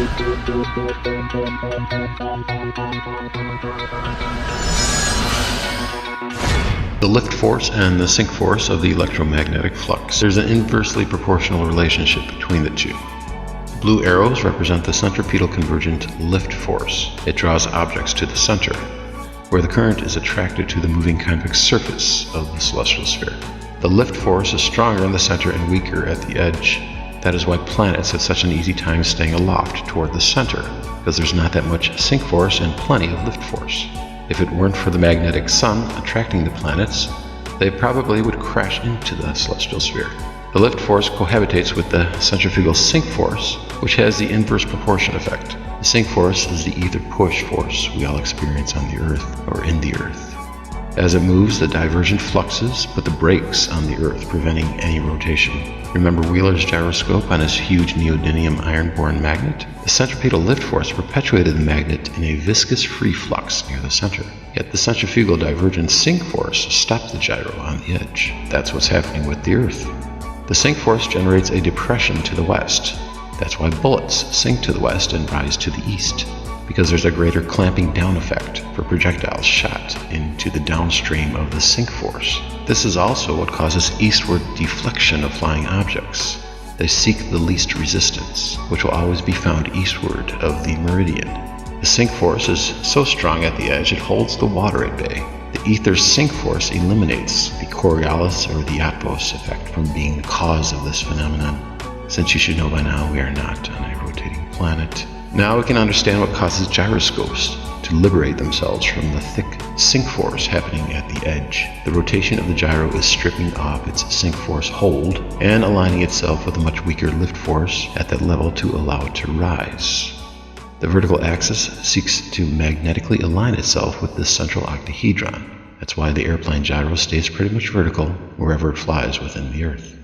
The lift force and the sink force of the electromagnetic flux. There's an inversely proportional relationship between the two. Blue arrows represent the centripetal convergent lift force. It draws objects to the center, where the current is attracted to the moving convex surface of the celestial sphere. The lift force is stronger in the center and weaker at the edge. That is why planets have such an easy time staying aloft toward the center, because there's not that much sink force and plenty of lift force. If it weren't for the magnetic sun attracting the planets, they probably would crash into the celestial sphere. The lift force cohabitates with the centrifugal sink force, which has the inverse proportion effect. The sink force is the ether push force we all experience on the Earth, or in the Earth. As it moves, the divergent fluxes put the brakes on the Earth, preventing any rotation. Remember Wheeler's gyroscope on his huge neodymium iron-borne magnet? The centripetal lift force perpetuated the magnet in a viscous free flux near the center. Yet the centrifugal divergent sink force stopped the gyro on the edge. That's what's happening with the Earth. The sink force generates a depression to the west. That's why bullets sink to the west and rise to the east, because there's a greater clamping down effect for projectiles shot into the downstream of the sink force. This is also what causes eastward deflection of flying objects. They seek the least resistance, which will always be found eastward of the meridian. The sink force is so strong at the edge it holds the water at bay. The ether sink force eliminates the Coriolis or the Atmos effect from being the cause of this phenomenon. Since you should know by now, we are not on a rotating planet. Now we can understand what causes gyroscopes to liberate themselves from the thick sink force happening at the edge. The rotation of the gyro is stripping off its sink force hold and aligning itself with a much weaker lift force at that level to allow it to rise. The vertical axis seeks to magnetically align itself with the central octahedron. That's why the airplane gyro stays pretty much vertical wherever it flies within the Earth.